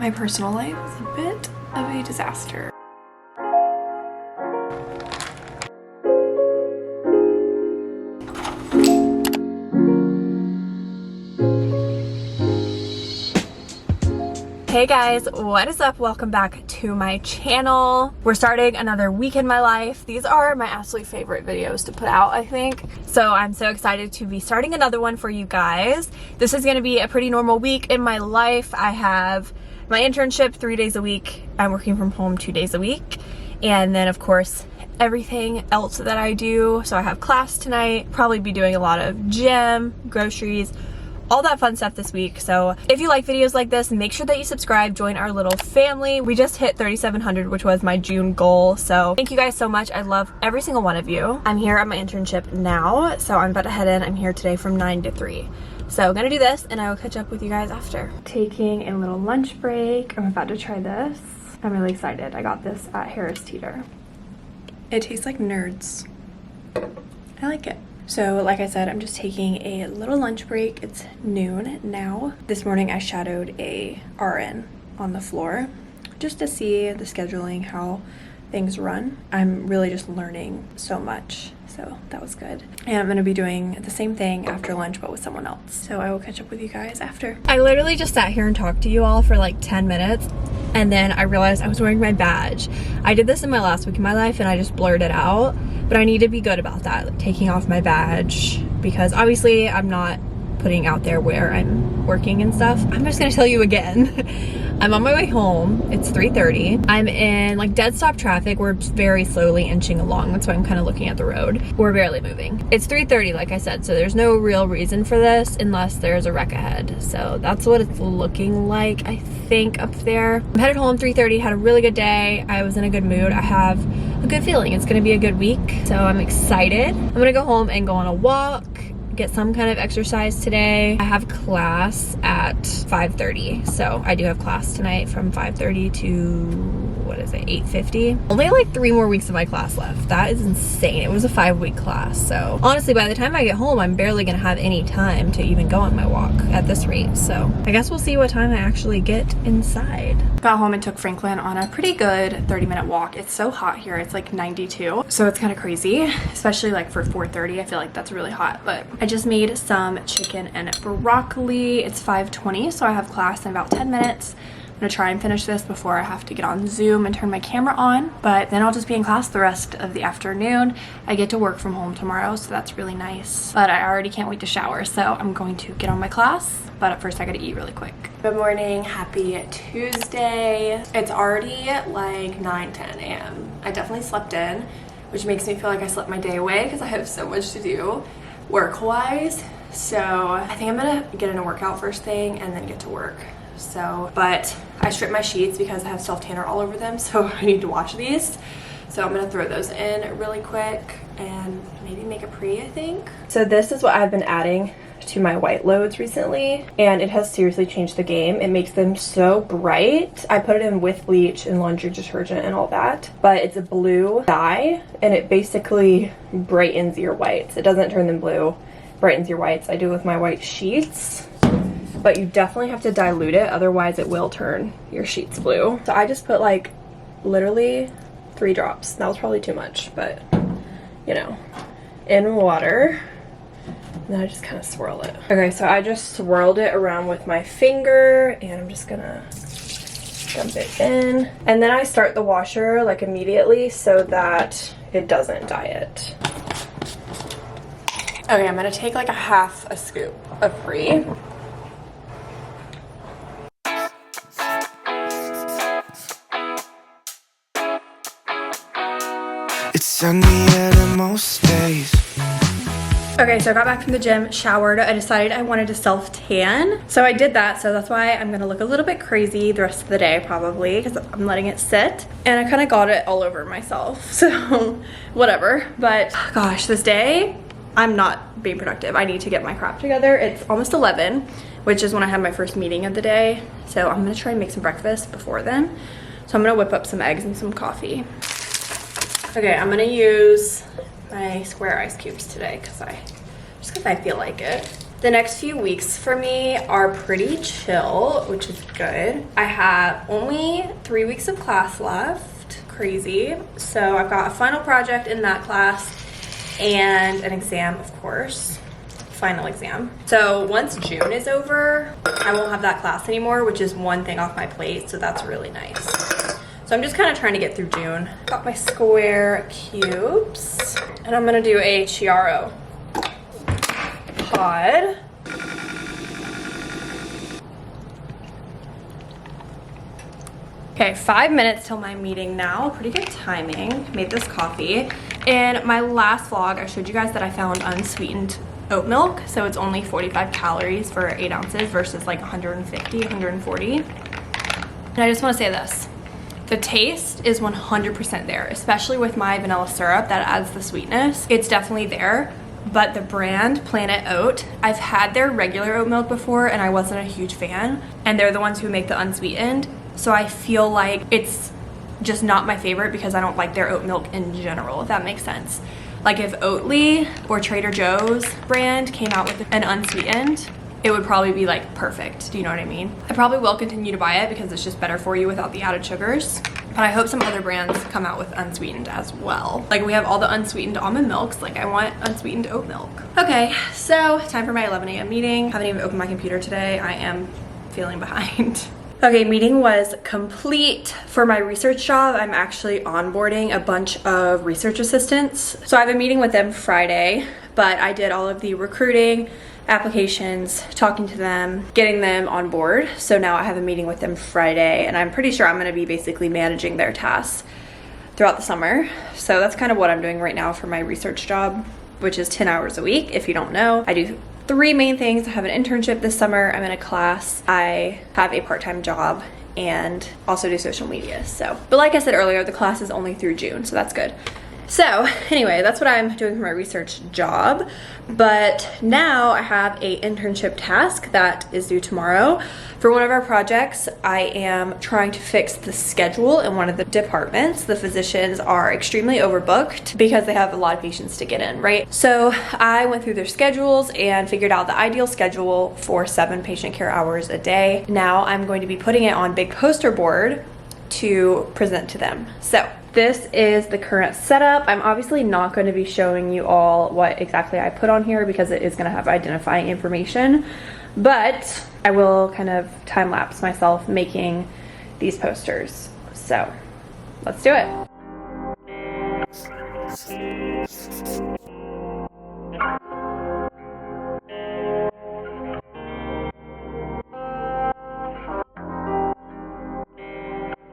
My personal life is a bit of a disaster. Hey guys, what is up? Welcome back to my channel. We're starting another week in my life. These are my absolute favorite videos to put out, I think. So I'm so excited to be starting another one for you guys. This is gonna be a pretty normal week in my life. I have my internship 3 days a week. I'm working from home 2 days a week. And then of course, everything else that I do. So I have class tonight, probably be doing a lot of gym, groceries, all that fun stuff this week. So if you like videos like this, make sure that you subscribe, join our little family. We just hit 3,700, which was my June goal. So thank you guys so much. I love every single one of you. I'm here at my internship now, so I'm about to head in. I'm here today from 9 to 3. So I'm gonna do this and I will catch up with you guys after. Taking a little lunch break. I'm about to try this. I'm really excited. I got this at Harris Teeter. It tastes like Nerds. I like it. So like I said, I'm just taking a little lunch break. It's noon now. This morning I shadowed a RN on the floor just to see the scheduling, how things run. I'm really just learning so much, so that was good. And I'm gonna be doing the same thing after lunch but with someone else. So I will catch up with you guys after. I literally just sat here and talked to you all for like 10 minutes and then I realized I was wearing my badge. I did this in my last week of my life and I just blurred it out. But I need to be good about that, like taking off my badge, because obviously I'm not putting out there where I'm working and stuff. I'm just gonna tell you again. I'm on my way home. It's 3:30. I'm in like dead stop traffic. We're very slowly inching along. That's why I'm kind of looking at the road. We're barely moving. It's 3:30, like I said, so there's no real reason for this unless there's a wreck ahead. So that's what it's looking like, I think, up there. I'm headed home 3:30, had a really good day. I was in a good mood. I have a good feeling. It's gonna be a good week, so I'm excited. I'm gonna go home and go on a walk, get some kind of exercise today. I have class at 5:30, so I do have class tonight from 5:30 to, what is it, 8:50. Only like 3 more weeks of my class left. That is insane. It was a 5-week class, so honestly by the time I get home I'm barely gonna have any time to even go on my walk at this rate. So I guess we'll see what time I actually get inside. Got home and took Franklin on a pretty good 30-minute walk. It's so hot here, it's like 92, so it's kind of crazy, especially like for 4:30. I feel like that's really hot. But I just made some chicken and broccoli. It's 5:20, so I have class in about 10 minutes. I'm gonna try and finish this before I have to get on Zoom and turn my camera on, but then I'll just be in class the rest of the afternoon. I get to work from home tomorrow, so that's really nice. But I already can't wait to shower, so I'm going to get on my class. But at first I gotta eat really quick. Good morning, happy Tuesday. It's already like 9-10 a.m. I definitely slept in, which makes me feel like I slept my day away because I have so much to do work-wise. So I think I'm gonna get in a workout first thing and then get to work. So, but I stripped my sheets because I have self-tanner all over them, so I need to wash these. So I'm gonna throw those in really quick and maybe make a pre, I think. So this is what I've been adding to my white loads recently, and it has seriously changed the game. It makes them so bright. I put it in with bleach and laundry detergent and all that, but it's a blue dye and it basically brightens your whites. It doesn't turn them blue, brightens your whites. I do it with my white sheets, but you definitely have to dilute it, otherwise it will turn your sheets blue. So I just put like literally 3 drops. That was probably too much, but you know, in water. And then I just kind of swirl it. Okay, so I just swirled it around with my finger and I'm just gonna dump it in. And then I start the washer like immediately so that it doesn't dye it. Okay, I'm gonna take like a half a scoop of Free. It's sunny at most days. Okay, so I got back from the gym, showered. I decided I wanted to self-tan. So I did that, so that's why I'm gonna look a little bit crazy the rest of the day probably, because I'm letting it sit. And I kind of got it all over myself, so whatever. But gosh, this day, I'm not being productive. I need to get my crap together. It's almost 11, which is when I have my first meeting of the day. So I'm gonna try and make some breakfast before then. So I'm gonna whip up some eggs and some coffee. Okay, I'm gonna use my square ice cubes today because I feel like it. The next few weeks for me are pretty chill, which is good. I have only 3 weeks of class left. Crazy. So I've got a final project in that class and an exam, of course. Final exam. So once June is over, I won't have that class anymore, which is one thing off my plate, so that's really nice. So I'm just kind of trying to get through June. Got my square cubes, and I'm gonna do a Chiaro pod. Okay, 5 minutes till my meeting now. Pretty good timing. Made this coffee. In my last vlog, I showed you guys that I found unsweetened oat milk. So it's only 45 calories for 8 ounces versus like 150, 140. And I just want to say this. The taste is 100% there, especially with my vanilla syrup that adds the sweetness. It's definitely there. But the brand Planet Oat, I've had their regular oat milk before and I wasn't a huge fan. And they're the ones who make the unsweetened. So I feel like it's just not my favorite because I don't like their oat milk in general, if that makes sense. Like if Oatly or Trader Joe's brand came out with an unsweetened, it would probably be like perfect. Do you know what I mean? I probably will continue to buy it because it's just better for you without the added sugars. But I hope some other brands come out with unsweetened as well. Like we have all the unsweetened almond milks, like I want unsweetened oat milk. Okay, so time for my 11 a.m. meeting. Haven't even opened my computer today. I am feeling behind. Okay, meeting was complete. For my research job, I'm actually onboarding a bunch of research assistants. So I have a meeting with them Friday, but I did all of the recruiting, applications, talking to them, getting them on board. So now I have a meeting with them Friday, and I'm pretty sure I'm gonna be basically managing their tasks throughout the summer. So that's kind of what I'm doing right now for my research job, which is 10 hours a week. If you don't know, I do 3 main things. I have an internship this summer, I'm in a class, I have a part-time job, and also do social media. So, but like I said earlier, the class is only through June, so that's good. So anyway, that's what I'm doing for my research job. But now I have a internship task that is due tomorrow. For one of our projects, I am trying to fix the schedule in one of the departments. The physicians are extremely overbooked because they have a lot of patients to get in, right? So I went through their schedules and figured out the ideal schedule for 7 patient care hours a day. Now I'm going to be putting it on big poster board to present to them. So this is the current setup. I'm obviously not going to be showing you all what exactly I put on here because it is going to have identifying information, but I will kind of time lapse myself making these posters. So let's do it.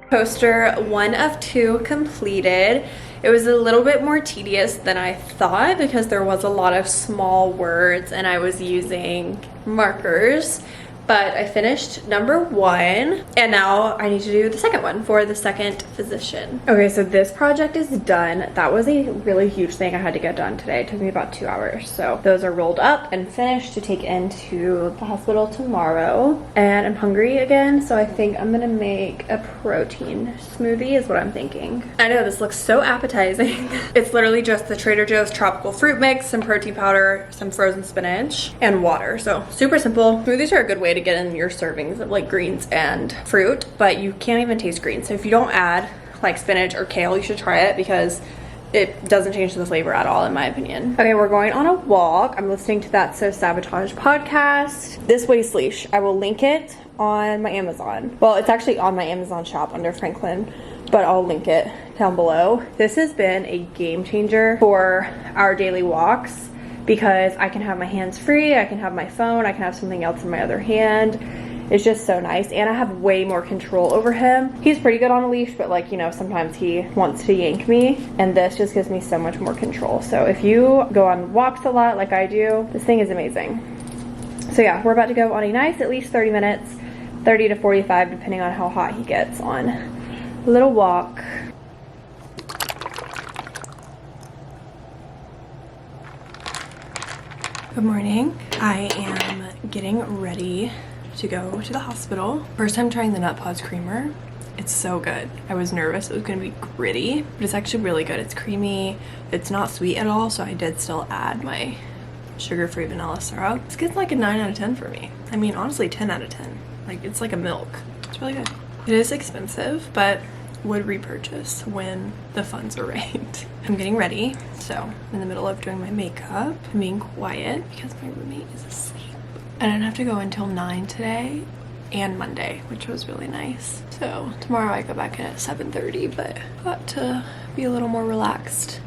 Poster 1 of 2 completed. It was a little bit more tedious than I thought because there was a lot of small words and I was using markers. But I finished number 1 and now I need to do the second one for the second physician. Okay, so this project is done. That was a really huge thing I had to get done today. It took me about 2 hours. So those are rolled up and finished to take into the hospital tomorrow. And I'm hungry again, so I think I'm gonna make a protein smoothie is what I'm thinking. I know this looks so appetizing. It's literally just the Trader Joe's tropical fruit mix, some protein powder, some frozen spinach, and water. So super simple. Smoothies are a good way to get in your servings of like greens and fruit, but you can't even taste greens. So if you don't add like spinach or kale, you should try it because it doesn't change the flavor at all in my opinion. Okay, we're going on a walk. I'm listening to that So Sabotage podcast. This waist leash, I will link it on my Amazon. Well, it's actually on my Amazon shop under Franklin, but I'll link it down below. This has been a game changer for our daily walks because I can have my hands free, I can have my phone, I can have something else in my other hand. It's just so nice, and I have way more control over him. He's pretty good on a leash, but like, you know, sometimes he wants to yank me, and this just gives me so much more control. So if you go on walks a lot like I do, this thing is amazing. So yeah, we're about to go on a nice, at least 30 minutes, 30 to 45, depending on how hot he gets, on a little walk. Good morning. I am getting ready to go to the hospital. First time trying the Nut Pods creamer. It's so good. I was nervous it was gonna be gritty, but it's actually really good. It's creamy, it's not sweet at all, so I did still add my sugar-free vanilla syrup. This gets like a 9 out of 10 for me. I mean, honestly, 10 out of 10. Like, it's like a milk. It's really good. It is expensive, but would repurchase when the funds are right. I'm getting ready, so I'm in the middle of doing my makeup. I'm being quiet because my roommate is asleep. I didn't have to go until 9 today and Monday, which was really nice. So tomorrow I go back in at 7:30, but got to be a little more relaxed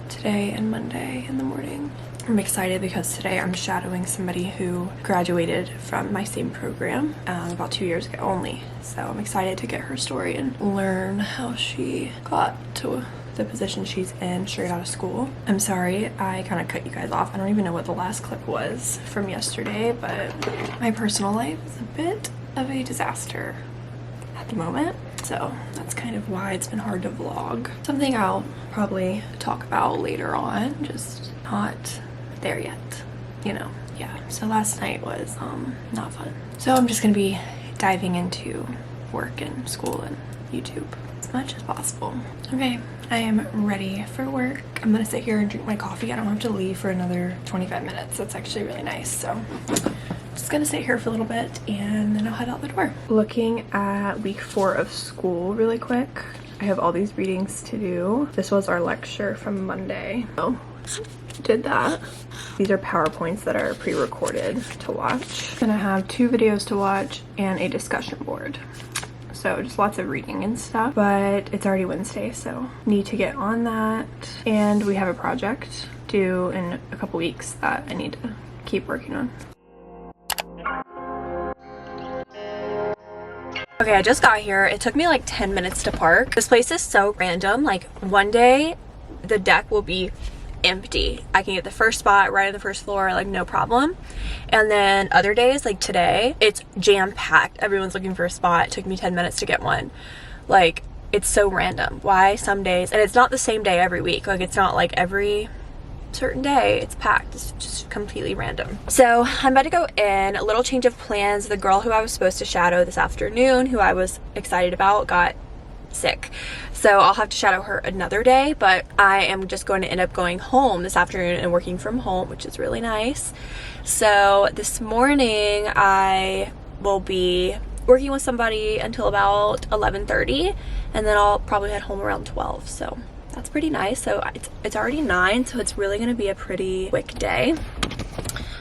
today and Monday in the morning. I'm excited because today I'm shadowing somebody who graduated from my same program about 2 years ago only. So I'm excited to get her story and learn how she got to the position she's in straight out of school. I'm sorry, I kind of cut you guys off. I don't even know what the last clip was from yesterday, but my personal life is a bit of a disaster at the moment. So that's kind of why it's been hard to vlog. Something I'll probably talk about later on, just not there yet, you know. Yeah, so last night was not fun. So I'm just gonna be diving into work and school and YouTube as much as possible. Okay, I am ready for work. I'm gonna sit here and drink my coffee. I don't have to leave for another 25 minutes. That's actually really nice. So just gonna sit here for a little bit and then I'll head out the door. Looking at week 4 of school really quick. I have all these readings to do. This was our lecture from Monday. Oh, did that. These are PowerPoints that are pre-recorded to watch. Gonna have 2 videos to watch and a discussion board. So just lots of reading and stuff, but it's already Wednesday, so need to get on that. And we have a project due in a couple weeks that I need to keep working on. Okay, I just got here. It took me like 10 minutes to park. This place is so random. Like one day the deck will be empty. I can get the first spot right on the first floor, like no problem. And then other days, like today, it's jam-packed. Everyone's looking for a spot. It took me 10 minutes to get one. Like, it's so random. Why some days, and it's not the same day every week. Like, it's not like every certain day it's packed. It's just completely random. So I'm about to go in. A little change of plans. The girl who I was supposed to shadow this afternoon, who I was excited about, got sick, so I'll have to shadow her another day, but I am just going to end up going home this afternoon and working from home, which is really nice. So this morning I will be working with somebody until about 11:30, and then I'll probably head home around 12, so that's pretty nice. So it's already 9, so it's really going to be a pretty quick day.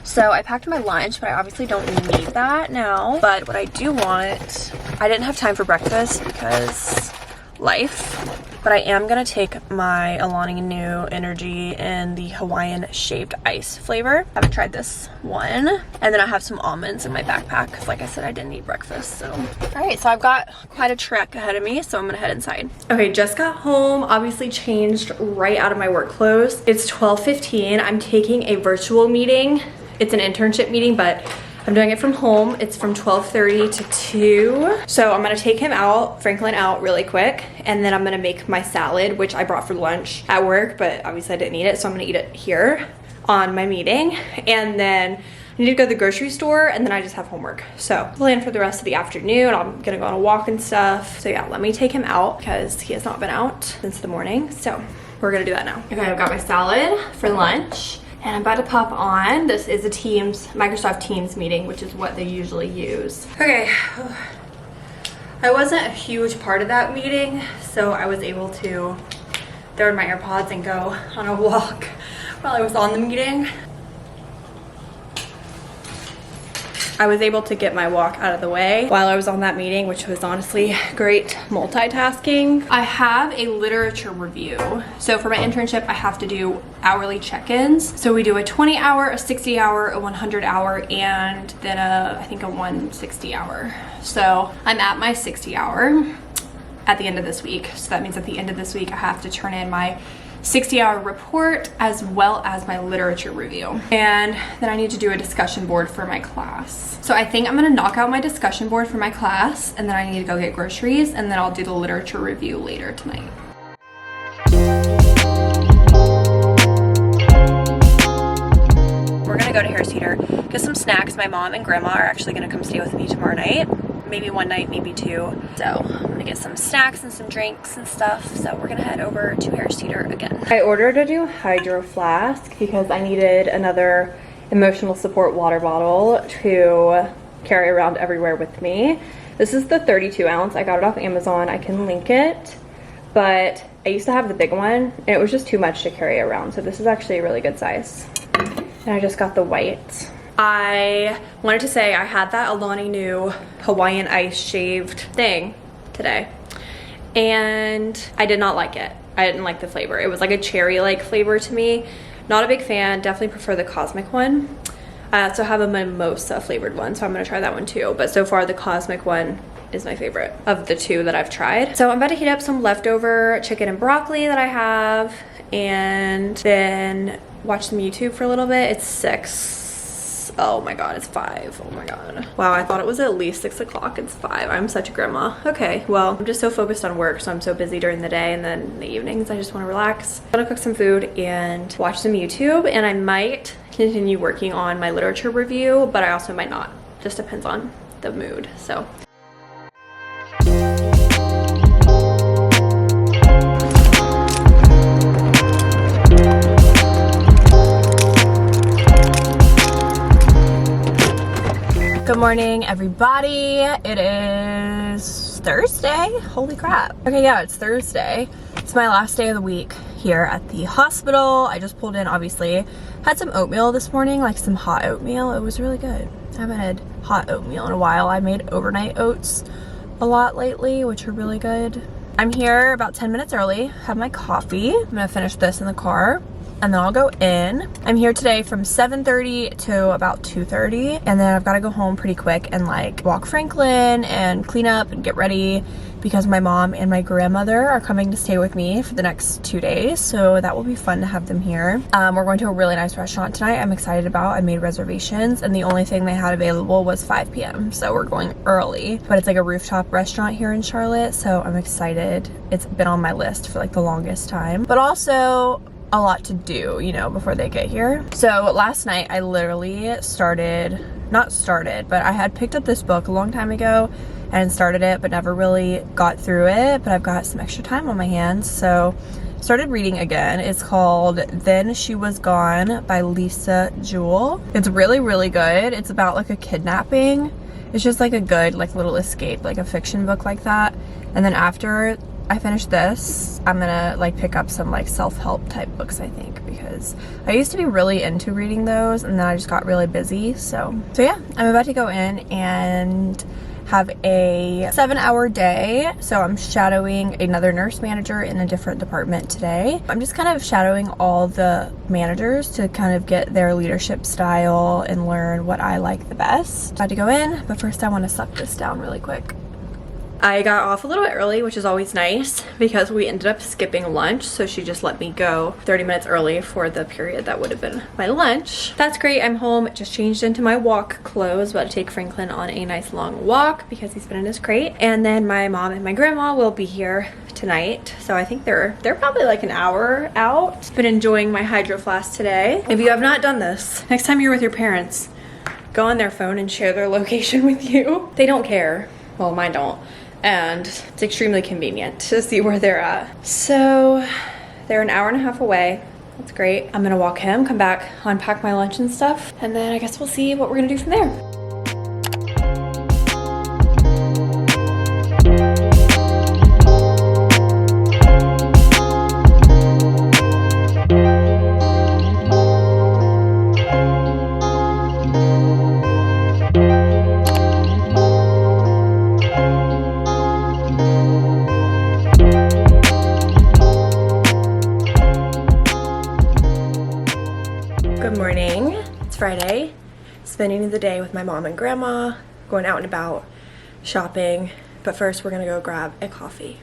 So I packed my lunch, but I obviously don't need that now. But what I do want, I didn't have time for breakfast because life, but I am gonna take my Alani Nu Energy in the Hawaiian shaved ice flavor. I haven't tried this one. And then I have some almonds in my backpack because, like I said, I didn't eat breakfast. So all right, so I've got quite a trek ahead of me, so I'm gonna head inside. Okay, just got home, obviously changed right out of my work clothes. It's 12:15. I'm taking a virtual meeting. It's an internship meeting, but I'm doing it from home. It's from 12:30 to 2. So I'm gonna take him out, Franklin out really quick, and then I'm gonna make my salad, which I brought for lunch at work, but obviously I didn't eat it, so I'm gonna eat it here on my meeting. And then I need to go to the grocery store, and then I just have homework. So plan for the rest of the afternoon. I'm gonna go on a walk and stuff. So yeah, let me take him out because he has not been out since the morning. So we're gonna do that now. Okay, I've got my salad for lunch. And I'm about to pop on. This is a Microsoft Teams meeting, which is what they usually use. Okay, I wasn't a huge part of that meeting, so I was able to throw in my AirPods and go on a walk while I was on the meeting. I was able to get my walk out of the way while I was on that meeting, which was honestly great multitasking. I have a literature review. So for my internship, I have to do hourly check-ins. So we do a 20-hour, a 60-hour, a 100-hour, and then I think a 160-hour. So I'm at my 60-hour at the end of this week. So that means at the end of this week, I have to turn in my 60-hour report as well as my literature review. And then I need to do a discussion board for my class. So I think I'm gonna knock out my discussion board for my class, and then I need to go get groceries, and then I'll do the literature review later tonight. We're gonna go to Harris Teeter, get some snacks. My mom and grandma are actually gonna come stay with me tomorrow night. Maybe one night, maybe 2. So I'm gonna get some snacks and some drinks and stuff. So we're gonna head over to Harris Teeter again. I ordered a new Hydro Flask because I needed another emotional support water bottle to carry around everywhere with me. This is the 32 ounce. I got it off Amazon. I can link it. But I used to have the big one and it was just too much to carry around. So this is actually a really good size. And I just got the white. I wanted to say I had that Alani Nu Hawaiian Ice shaved thing today. And I did not like it. I didn't like the flavor. It was like a cherry-like flavor to me. Not a big fan. Definitely prefer the Cosmic one. I also have a mimosa flavored one, so I'm gonna try that one too. But so far the Cosmic one is my favorite of the two that I've tried. So I'm about to heat up some leftover chicken and broccoli that I have and then watch some YouTube for a little bit. It's 6. Oh my god, it's 5. Oh my god. Wow, I thought it was at least 6 o'clock. It's 5. I'm such a grandma. Okay, well, I'm just so focused on work, so I'm so busy during the day, and then in the evenings I just want to relax. I'm gonna cook some food and watch some YouTube, and I might continue working on my literature review, but I also might not. Just depends on the mood, so. Good morning, everybody. It is Thursday. Holy crap. Okay, yeah, it's Thursday. It's my last day of the week here at the hospital. I just pulled in, obviously. Had some oatmeal this morning, like some hot oatmeal. It was really good. I haven't had hot oatmeal in a while. I made overnight oats a lot lately, which are really good. I'm here about 10 minutes early, have my coffee. I'm gonna finish this in the car, and then I'll go in. I'm here today from 7:30 to about 2:30, and then I've got to go home pretty quick and like walk Franklin and clean up and get ready because my mom and my grandmother are coming to stay with me for the next 2 days, so that will be fun to have them here. We're going to a really nice restaurant tonight I'm excited about. I made reservations and the only thing they had available was 5 p.m. so we're going early, but it's like a rooftop restaurant here in Charlotte, so I'm excited. It's been on my list for like the longest time, but also a lot to do, you know, before they get here. So last night I literally but I had picked up this book a long time ago and started it but never really got through it, but I've got some extra time on my hands, so started reading again. It's called Then She Was Gone by Lisa Jewell. It's really, really good. It's about like a kidnapping. It's just like a good like little escape, like a fiction book like that. And then after I finish this, I'm gonna like pick up some like self-help type books, I think, because I used to be really into reading those and then I just got really busy. So yeah, I'm about to go in and have a 7-hour day. So I'm shadowing another nurse manager in a different department today. I'm just kind of shadowing all the managers to kind of get their leadership style and learn what I like the best. I had to go in, but first I want to suck this down really quick. I got off a little bit early, which is always nice because we ended up skipping lunch, so she just let me go 30 minutes early for the period that would have been my lunch. That's great. I'm home, just changed into my walk clothes, about to take Franklin on a nice long walk because he's been in his crate. And then my mom and my grandma will be here tonight, so I think they're probably like an hour out. Been enjoying my Hydro Flask today. If you have not done this, next time you're with your parents, go on their phone and share their location with you. They don't care. Well, mine don't. And it's extremely convenient to see where they're at. So they're an hour and a half away. That's great. I'm gonna walk him, come back, unpack my lunch and stuff, and then I guess we'll see what we're gonna do from there. Good morning. It's Friday. Spending the day with my mom and grandma, going out and about, shopping. But first we're gonna go grab a coffee.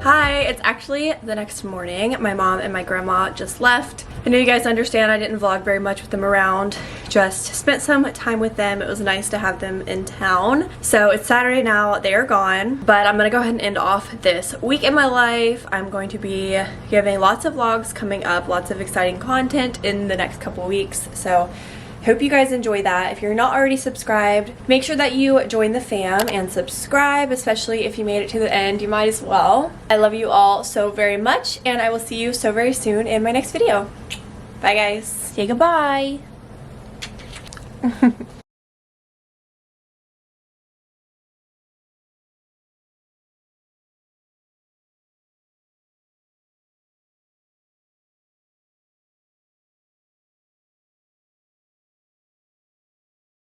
Hi, it's actually the next morning. My mom and my grandma just left. I know you guys understand I didn't vlog very much with them around, just spent some time with them. It was nice to have them in town. So it's Saturday now, they are gone, but I'm gonna go ahead and end off this week in my life. I'm going to be giving lots of vlogs coming up, lots of exciting content in the next couple weeks. So hope you guys enjoy that. If you're not already subscribed, make sure that you join the fam and subscribe, especially if you made it to the end. You might as well. I love you all so very much, and I will see you so very soon in my next video. Bye guys. Say goodbye.